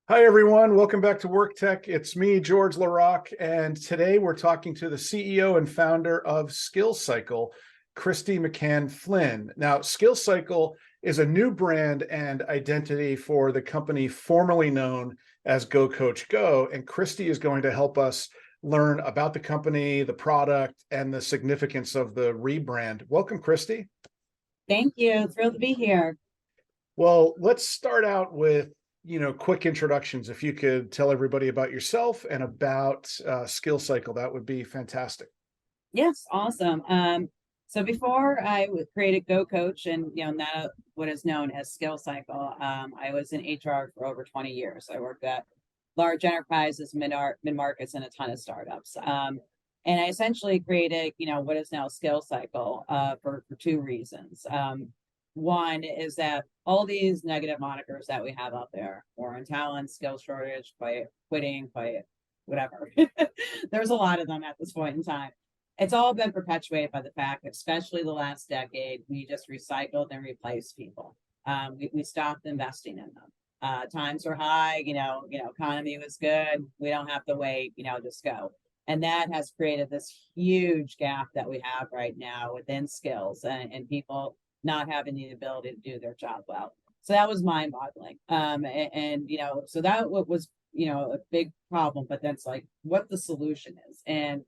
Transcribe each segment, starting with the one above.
Hi, everyone. Welcome back to WorkTech. It's me, George LaRocque, and today we're talking to the CEO and founder of SkillCycle, Kristy McCann Flynn. Now, SkillCycle is a new brand and identity for the company formerly known as GoCoach Go, and Kristy is going to help us learn about the company, the product, and the significance of the rebrand. Welcome, Kristy. Thank you. Thrilled to be here. Well, let's start out with quick introductions. If you could tell everybody about yourself and about SkillCycle, that would be fantastic. Yes, awesome. So before I created GoCoach and now what is known as SkillCycle, I was in HR for over 20 years. I worked at large enterprises, mid-markets, and a ton of startups. And I essentially created, what is now SkillCycle for two reasons. One is that all these negative monikers that we have out there, war on talent, skill shortage, quiet quitting, quiet whatever. There's a lot of them at this point in time. It's all been perpetuated by the fact, especially the last decade, we just recycled and replaced people. We stopped investing in them. Times were high, economy was good. We don't have to wait, just go. And that has created this huge gap that we have right now within skills and people not having the ability to do their job well. So that was mind-boggling. So that was, a big problem, but that's like what the solution is. And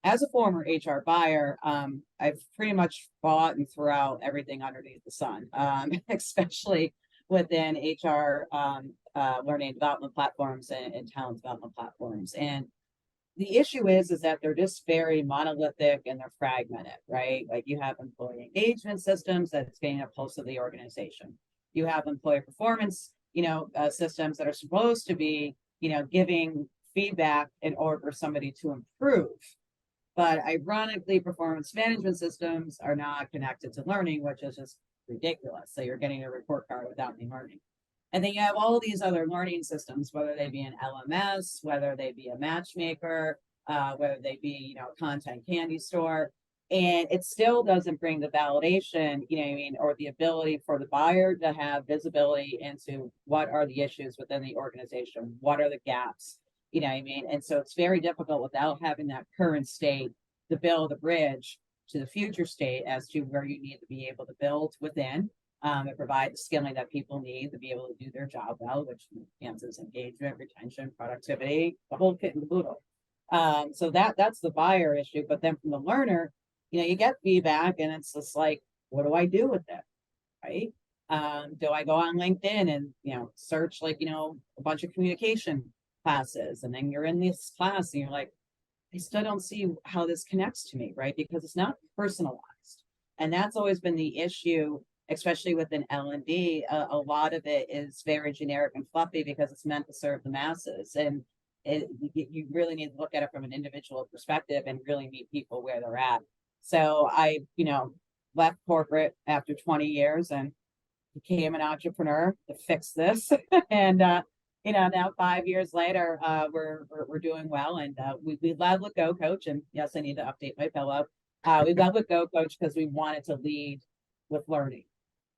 as a former HR buyer, I've pretty much bought and threw out everything underneath the sun, especially within HR learning and development platforms and talent development platforms. And the issue is that they're just very monolithic and they're fragmented, right? Like you have employee engagement systems that's getting a pulse of the organization. You have employee performance, systems that are supposed to be, giving feedback in order for somebody to improve. But ironically, performance management systems are not connected to learning, which is just ridiculous. So you're getting a report card without any learning. And then you have all these other learning systems, whether they be an LMS, whether they be a matchmaker, whether they be, content candy store. And it still doesn't bring the validation, or the ability for the buyer to have visibility into what are the issues within the organization, what are the gaps, And so it's very difficult without having that current state to build a bridge to the future state as to where you need to be able to build within and provide the skilling that people need to be able to do their job well, which enhances engagement, retention, productivity, the whole kit and caboodle. So that's the buyer issue. But then from the learner, you get feedback and it's just like, what do I do with it? Right? Do I go on LinkedIn and, search like, a bunch of communication classes, and then you're in this class and you're like, I still don't see how this connects to me, right? Because it's not personalized. And that's always been the issue, especially within L&D. A lot of it is very generic and fluffy because it's meant to serve the masses. And you really need to look at it from an individual perspective and really meet people where they're at. So I, left corporate after 20 years and became an entrepreneur to fix this. And, now 5 years later, we're doing well, and we led with GoCoach. And yes, I need to update my pillow. We led with GoCoach because we wanted to lead with learning.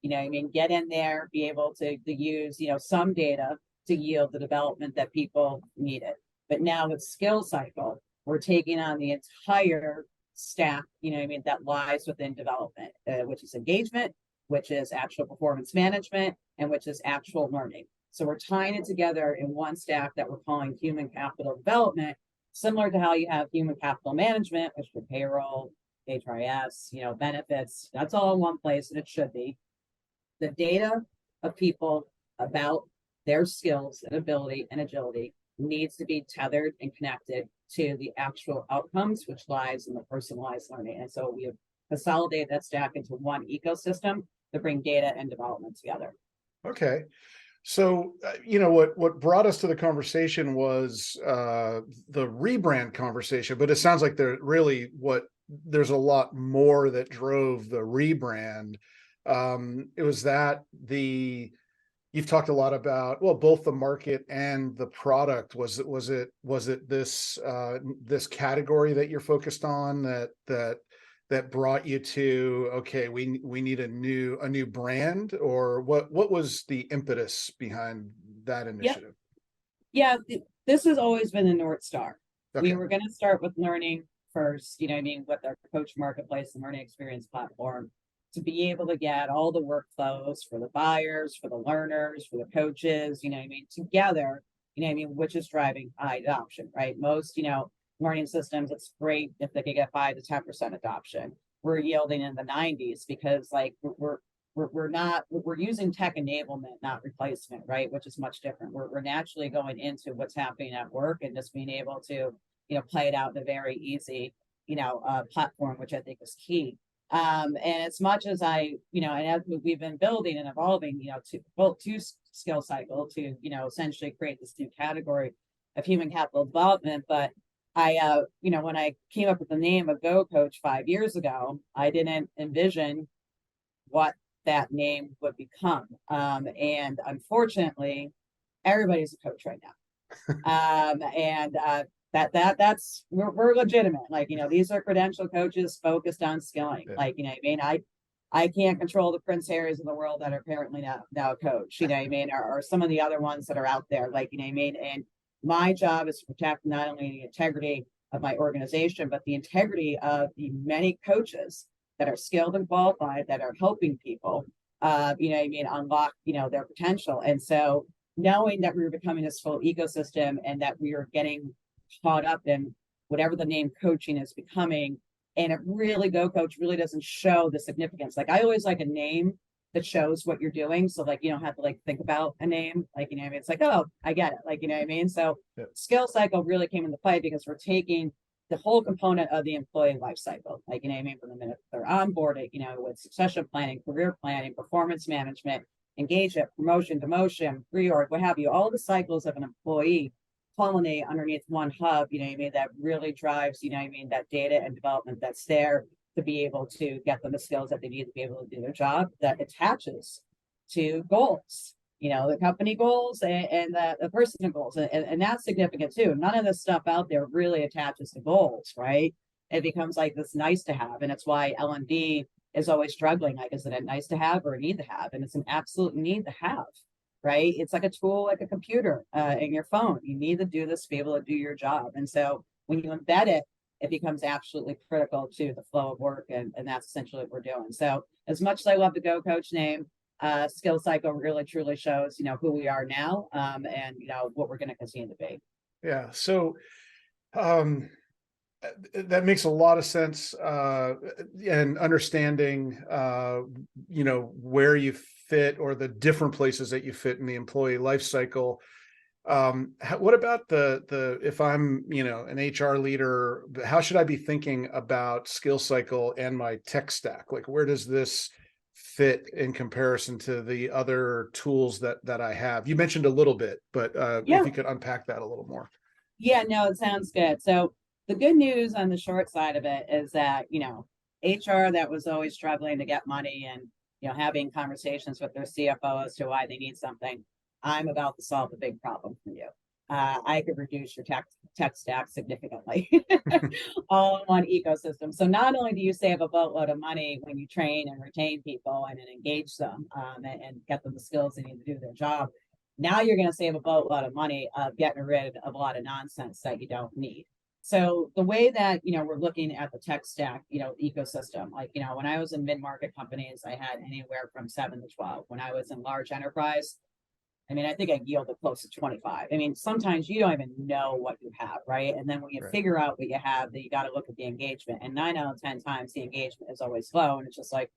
Get in there, be able to use, some data to yield the development that people needed. But now with SkillCycle, we're taking on the entire stack, that lies within development, which is engagement, which is actual performance management, and which is actual learning. So we're tying it together in one stack that we're calling human capital development, similar to how you have human capital management, which for payroll, HRIS, benefits, that's all in one place, and it should be. The data of people about their skills and ability and agility needs to be tethered and connected to the actual outcomes, which lies in the personalized learning. And so we have consolidated that stack into one ecosystem to bring data and development together. Okay. So, what brought us to the conversation was the rebrand conversation, but it sounds like there's a lot more that drove the rebrand. It was that you've talked a lot about, well, both the market and the product. Was it this category that you're focused on that brought you to, okay, we need a new brand, or what was the impetus behind that initiative? Yeah, this has always been the North Star. We Okay. were going to start with learning first, you know what I mean, with our coach marketplace and learning experience platform to be able to get all the workflows for the buyers, for the learners, for the coaches, you know what I mean, together, you know what I mean, which is driving high adoption, right? Most, you know, learning systems, it's great if they could get 5 to 10% adoption. We're yielding in the 90s because like we're using tech enablement, not replacement, right? Which is much different. We're naturally going into what's happening at work and just being able to, you know, play it out in a very easy, you know, platform, which I think is key. And as much as I, you know, and as we've been building and evolving, you know, to both to SkillCycle to, you know, essentially create this new category of human capital development. But you know, when I came up with the name of GoCoach 5 years ago, I didn't envision what that name would become. And unfortunately, everybody's a coach right now. And that's we're legitimate. Like, you know, these are credentialed coaches focused on skilling. Yeah. Like, you know what I mean? I can't control the Prince Harrys of the world that are apparently now a coach, you know what I mean, or some of the other ones that are out there, like, you know what I mean? And my job is to protect not only the integrity of my organization, but the integrity of the many coaches that are skilled and qualified that are helping people, you know what I mean, unlock, you know, their potential. And so knowing that we were becoming this full ecosystem and that we are getting caught up in whatever the name coaching is becoming, and it really GoCoach really doesn't show the significance. Like I always like a name that shows what you're doing. So like you don't have to like think about a name. Like, you know what I mean? It's like, oh, I get it. Like, you know what I mean? So Yeah. SkillCycle really came into play because we're taking the whole component of the employee life cycle. Like, you know what I mean? From the minute they're onboarded, you know, with succession planning, career planning, performance management, engagement, promotion, demotion, reorg, what have you, all the cycles of an employee culminate underneath one hub, you know what I mean, that really drives, you know what I mean, that data and development that's there to be able to get them the skills that they need to be able to do their job, that attaches to goals, you know, the company goals and the personal goals. And that's significant too. None of this stuff out there really attaches to goals, right? It becomes like this nice to have. And it's why L&D is always struggling. Like, is it a nice to have or a need to have? And it's an absolute need to have, right? It's like a tool, like a computer in your phone. You need to do this to be able to do your job. And so when you embed it, it becomes absolutely critical to the flow of work. And that's essentially what we're doing. So as much as I love the GoCoach name, SkillCycle really truly shows, you know, who we are now and, you know, what we're going to continue to be. Yeah. So um, that makes a lot of sense. And understanding, you know, where you fit or the different places that you fit in the employee life cycle. What about if I'm, you know, an HR leader, how should I be thinking about SkillCycle and my tech stack? Like, where does this fit in comparison to the other tools that I have? You mentioned a little bit, but Yeah. if you could unpack that a little more. Yeah, no, it sounds good. So the good news on the short side of it is that, you know, HR that was always struggling to get money and, you know, having conversations with their CFO as to why they need something. I'm about to solve a big problem for you. I could reduce your tech stack significantly, all in one ecosystem. So not only do you save a boatload of money when you train and retain people and engage them and get them the skills they need to do their job, now you're going to save a boatload of money of getting rid of a lot of nonsense that you don't need. So the way that, you know, we're looking at the tech stack, you know, ecosystem, like, you know, when I was in mid-market companies, I had anywhere from 7 to 12. When I was in large enterprise, I mean, I think I yielded close to 25. I mean, sometimes you don't even know what you have, right? And then when you Right. figure out what you have, then you got to look at the engagement. And 9 out of 10 times the engagement is always low. And it's just like,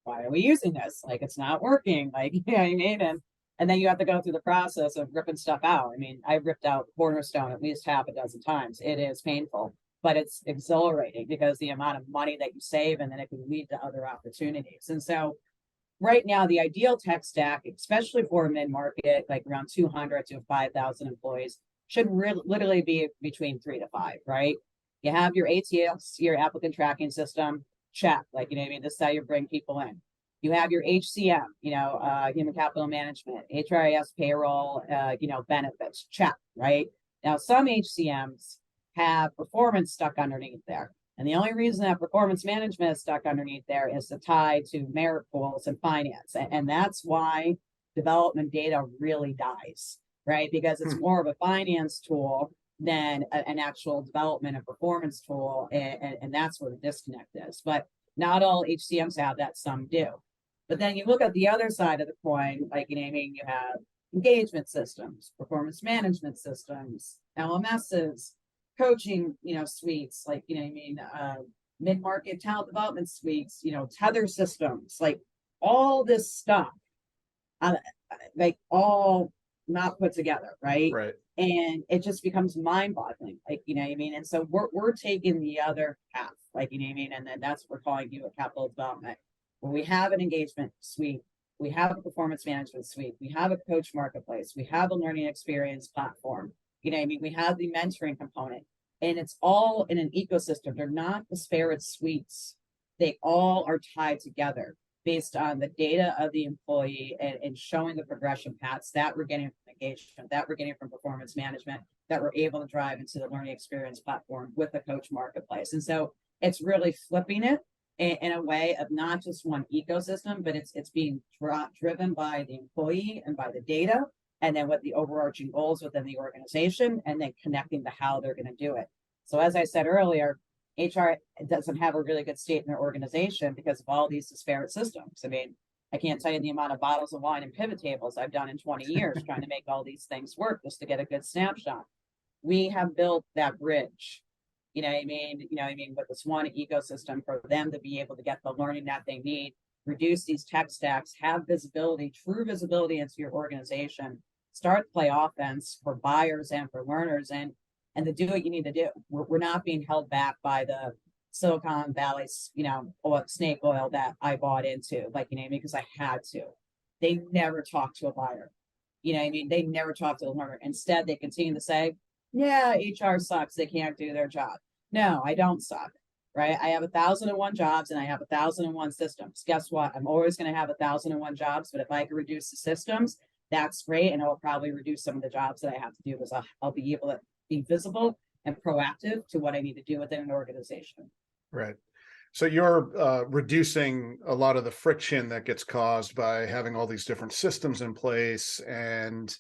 why are we using this? Like, it's not working. Like, you know what I mean? And then you have to go through the process of ripping stuff out. I mean, I ripped out Cornerstone at least half a dozen times. It is painful, but it's exhilarating because the amount of money that you save and then it can lead to other opportunities. And so right now, the ideal tech stack, especially for mid-market, like around 200 to 5,000 employees, should literally be between 3 to 5, right? You have your ATS, your applicant tracking system, check, like, you know what I mean? This is how you bring people in. You have your HCM, you know, human capital management, HRIS payroll, you know, benefits, check, right? Now, some HCMs have performance stuck underneath there. And the only reason that performance management is stuck underneath there is to tie to merit pools and finance. And that's why development data really dies. right? Because it's Hmm. more of a finance tool than an actual development and performance tool. And that's where the disconnect is. But not all HCMs have that, some do. But then you look at the other side of the coin, like, you know, I mean, you have engagement systems, performance management systems, LMSs, coaching, suites, like, you know, I mean, mid-market talent development suites, tether systems, like all this stuff, uh, like all not put together, right? Right. And it just becomes mind-boggling, like, you know what I mean? And so we're taking the other path, like, you know what I mean? And then that's what we're calling you a capital development. When we have an engagement suite, we have a performance management suite, we have a coach marketplace, we have a learning experience platform, you know what I mean? We have the mentoring component, and it's all in an ecosystem. They're not disparate suites. They all are tied together based on the data of the employee, and showing the progression paths that we're getting from engagement, that we're getting from performance management, that we're able to drive into the learning experience platform with the coach marketplace. And so it's really flipping it in a way of not just one ecosystem, but it's being driven by the employee and by the data, and then what the overarching goals within the organization, and then connecting to how they're going to do it. So as I said earlier, HR doesn't have a really good state in their organization because of all these disparate systems. I mean, I can't tell you the amount of bottles of wine and pivot tables I've done in 20 years trying to make all these things work just to get a good snapshot. We have built that bridge, with this one ecosystem for them to be able to get the learning that they need, reduce these tech stacks, have visibility, true visibility into your organization, start to play offense for buyers and for learners, and to do what you need to do. We're not being held back by the Silicon Valley, snake oil that I bought into, like, because I had to. They never talk to a buyer. They never talk to the learner. Instead, they continue to say, yeah, HR sucks. They can't do their job. No, I don't suck, right? I have 1,001 jobs and I have 1,001 systems. Guess what? I'm always going to have 1,001 jobs, but if I can reduce the systems, that's great. And it'll probably reduce some of the jobs that I have to do, because I'll be able to be visible and proactive to what I need to do within an organization. Right. So you're reducing a lot of the friction that gets caused by having all these different systems in place, and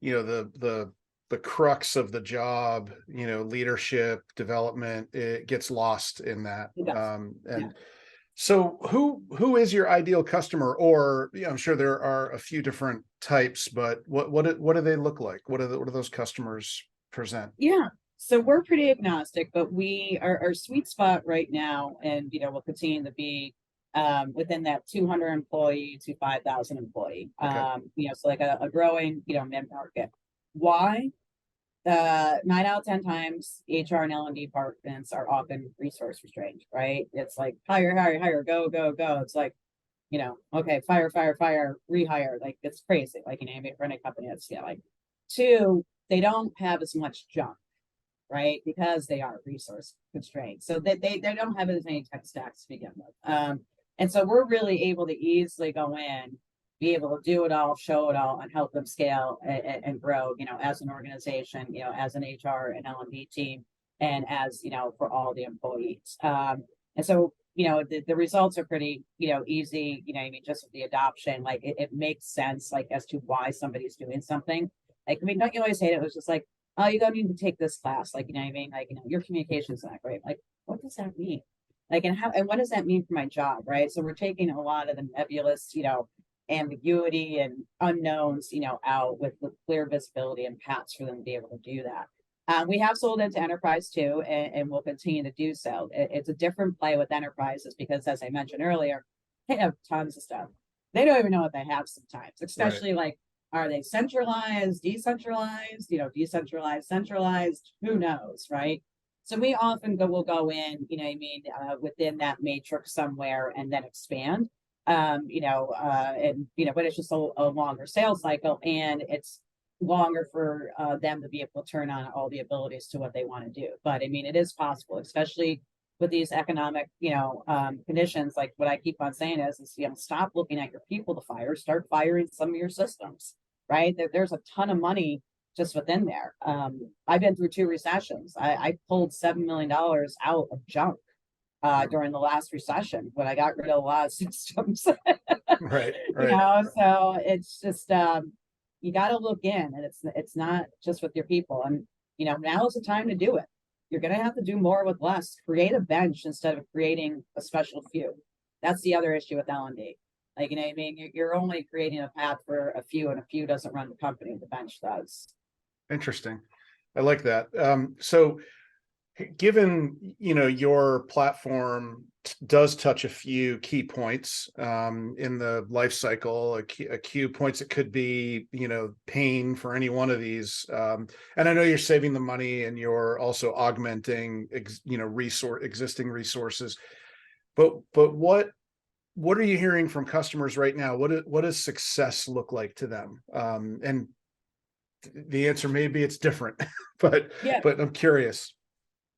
the crux of the job, leadership development, it gets lost in that. So who is your ideal customer? Or I'm sure there are a few different types, but what do they look like? What do those customers present? Yeah. So we're pretty agnostic, but we are our sweet spot right now, and we'll continue to be within that 200 employee to 5,000 employee. Okay. So like a growing, mid market. Why? 9 out of 10 times, HR and L&D departments are often resource restrained, right? It's like hire, go, go, go. It's like, okay, fire, rehire. Like, it's crazy. Like, for any company that's like. Two, they don't have as much junk, right? Because they are resource constrained. So they don't have as many tech stacks to begin with. And so we're really able to easily go in, be able to do it all, show it all, and help them scale and grow, as an organization, as an HR and L&D team, and as, for all the employees. And so, the results are pretty, easy, just with the adoption, like it makes sense, like, as to why somebody's doing something. Like, don't you always hate it? It was just like, oh, you don't need to take this class. Like, Like, your communication's not great. Like, what does that mean? Like, and what does that mean for my job? Right. So we're taking a lot of the nebulous, ambiguity and unknowns, out with clear visibility and paths for them to be able to do that. We have sold into enterprise too, and we'll continue to do so. It's a different play with enterprises because, as I mentioned earlier, they have tons of stuff. They don't even know what they have sometimes, especially like, are they centralized, decentralized, decentralized, centralized? Who knows, right? So we often will go in, within that matrix somewhere and then expand, but it's just a longer sales cycle, and it's longer for them to be able to turn on all the abilities to what they want to do. But it is possible, especially with these economic, conditions. Like, what I keep on saying is, stop looking at your people to fire, start firing some of your systems, right? There's a ton of money just within there. I've been through 2 recessions. I pulled $7 million out of junk during the last recession, but I got rid of a lot of systems. Right. So it's just, you got to look in, and it's not just with your people. And now is the time to do it. You're going to have to do more with less. Create a bench instead of creating a special few. That's the other issue with L&D. Like, what I mean? You're only creating a path for a few, and a few doesn't run the company. The bench does. Interesting. I like that. So given, your platform does touch a few key points in the life cycle, a key points, it could be, pain for any one of these. And I know you're saving the money and you're also augmenting, existing resources. But what are you hearing from customers right now? What does success look like to them? And the answer may be it's different, but I'm curious.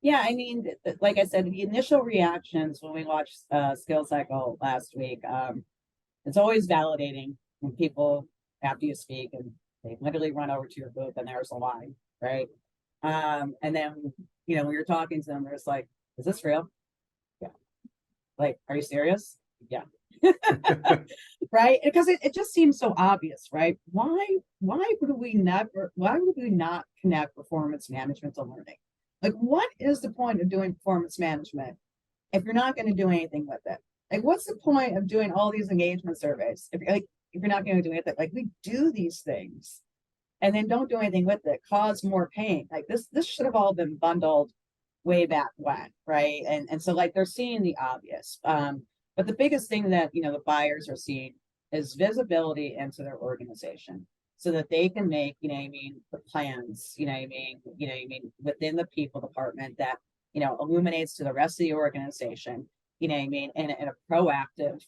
Yeah, I mean, like I said, the initial reactions when we watched SkillCycle last week, it's always validating when people, after you speak, and they literally run over to your booth and there's a line, right? And then, when you're talking to them, they're just like, is this real? Yeah. Like, are you serious? Yeah. Right? Because it just seems so obvious, right? Why would we not connect performance management to learning? Like, what is the point of doing performance management if you're not going to do anything with it? Like, what's the point of doing all these engagement surveys if you're not going to do anything? Like, we do these things and then don't do anything with it, cause more pain. Like, this should have all been bundled way back when, right? And so, like, they're seeing the obvious. But the biggest thing that the buyers are seeing is visibility into their organization, so that they can make, the plans, within the people department that, illuminates to the rest of the organization, in a proactive,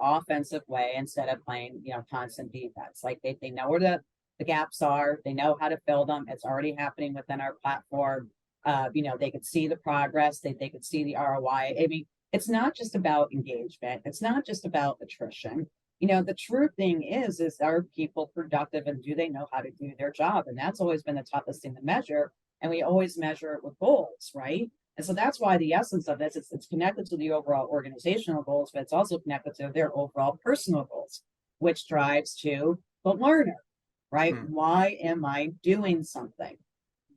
offensive way, instead of playing, constant defense. Like, they know where the gaps are, they know how to fill them. It's already happening within our platform. They could see the progress, they could see the ROI. I mean, it's not just about engagement. It's not just about attrition. The true thing is are people productive, and do they know how to do their job? And that's always been the toughest thing to measure. And we always measure it with goals, right? And so that's why the essence of this, it's connected to the overall organizational goals, but it's also connected to their overall personal goals, which drives to the learner, right? Why am I doing something?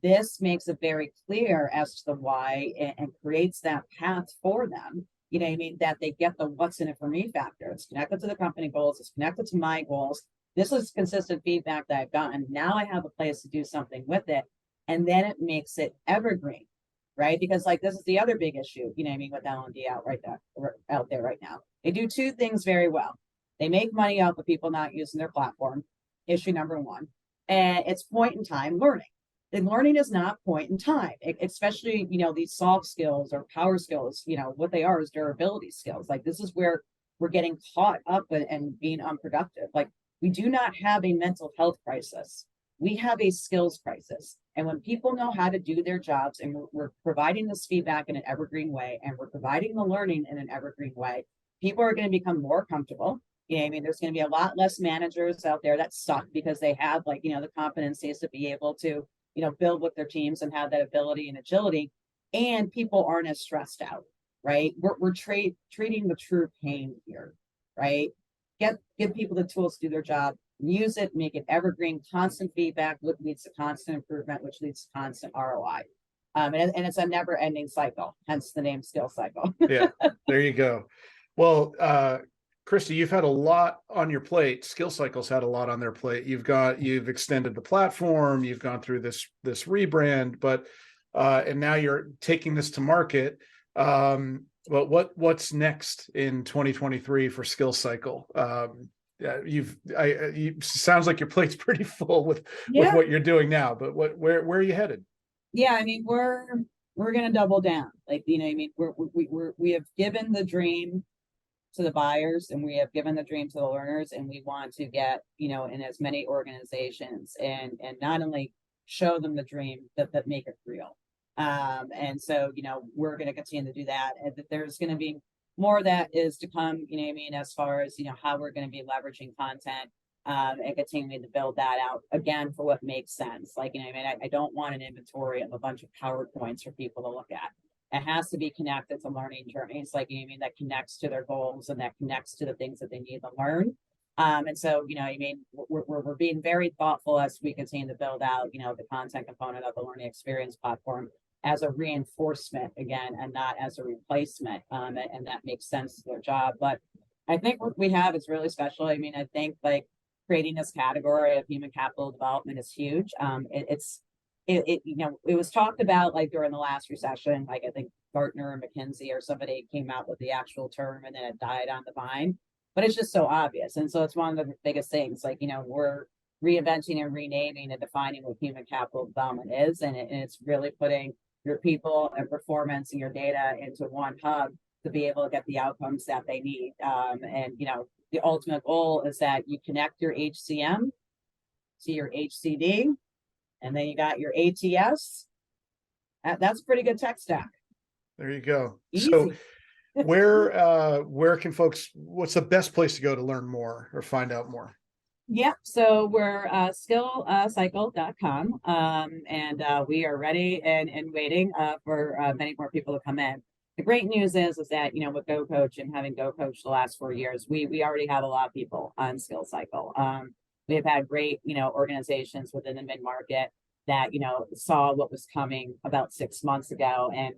This makes it very clear as to the why, and creates that path for them, that they get the what's in it for me factor. It's connected to the company goals, it's connected to my goals. This is consistent feedback that I've gotten. Now I have a place to do something with it. And then it makes it evergreen, right? Because, like, this is the other big issue, with L&D out there right now. They do two things very well. They make money off of people not using their platform, issue number one. And it's point in time learning. And learning is not point in time, especially, these soft skills or power skills, what they are is durability skills. Like, this is where we're getting caught up and being unproductive. Like, we do not have a mental health crisis. We have a skills crisis. And when people know how to do their jobs, and we're providing this feedback in an evergreen way, and we're providing the learning in an evergreen way, people are going to become more comfortable. There's going to be a lot less managers out there that suck because they have, like, the competencies to be able to build with their teams and have that ability and agility, and people aren't as stressed out, right? We're treating the true pain here, right? Give people the tools to do their job, use it, make it evergreen, constant feedback, which leads to constant improvement, which leads to constant ROI. And it's a never ending cycle, hence the name SkillCycle. Yeah, there you go. Well, Kristy, you've had a lot on your plate. SkillCycle's had a lot on their plate. You've extended the platform, you've gone through this rebrand, but and now you're taking this to market. But what's next in 2023 for SkillCycle? Sounds like your plate's pretty full with what you're doing now, but where are you headed? Yeah, I mean, we're gonna double down. Like, we have given the dream to the buyers, and we have given the dream to the learners, and we want to get, in as many organizations, and not only show them the dream, but make it real. And so, we're going to continue to do that. And that there's going to be more that is to come, as far as, how we're going to be leveraging content, and continuing to build that out again for what makes sense. Like, I don't want an inventory of a bunch of PowerPoints for people to look at. It has to be connected to learning journeys, like, that connects to their goals, and that connects to the things that they need to learn. And so, I mean, we're being very thoughtful as we continue to build out, the content component of the learning experience platform as a reinforcement again, and not as a replacement. And that makes sense to their job. But I think what we have is really special. I mean, I think like creating this category of human capital development is huge. It was talked about like during the last recession, like I think Gartner and McKinsey or somebody came out with the actual term and then it died on the vine, but it's just so obvious. And so it's one of the biggest things, like, we're reinventing and renaming and defining what human capital development is. And it's really putting your people and performance and your data into one hub to be able to get the outcomes that they need. The ultimate goal is that you connect your HCM to your HCD, and then you got your ATS. That's a pretty good tech stack. There you go. Easy. So where can folks, what's the best place to go to learn more or find out more? Yeah, so we're SkillCycle.com, and we are ready and waiting for many more people to come in. The great news is that, with GoCoach and having GoCoach the last 4 years, we already have a lot of people on SkillCycle. We have had great, organizations within the mid-market that, saw what was coming about 6 months ago and,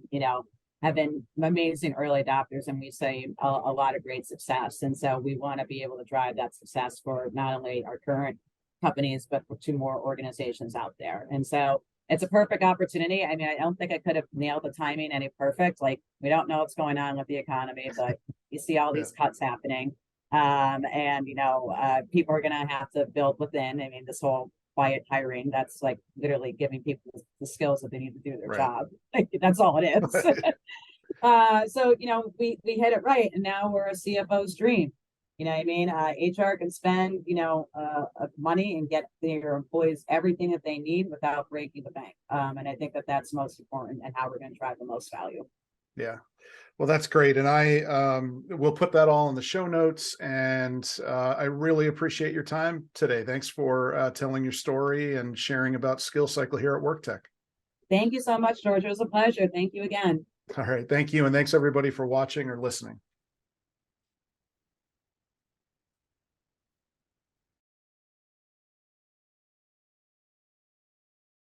have been amazing early adopters, and we see a lot of great success. And so we want to be able to drive that success for not only our current companies, but for 2 more organizations out there. And so it's a perfect opportunity. I mean, I don't think I could have nailed the timing any perfect. Like, we don't know what's going on with the economy, but you see all these cuts happening. People are going to have to build within. I mean, this whole quiet hiring, that's like literally giving people the skills that they need to do their job. Like, that's all it is. So, we hit it right. And now we're a CFO's dream. You know what I mean? HR can spend, money and get their employees everything that they need without breaking the bank. And I think that that's most important and how we're going to drive the most value. Yeah. Well, that's great. And I will put that all in the show notes. And I really appreciate your time today. Thanks for telling your story and sharing about SkillCycle here at WorkTech. Thank you so much, George. It was a pleasure. Thank you again. All right. Thank you. And thanks everybody for watching or listening.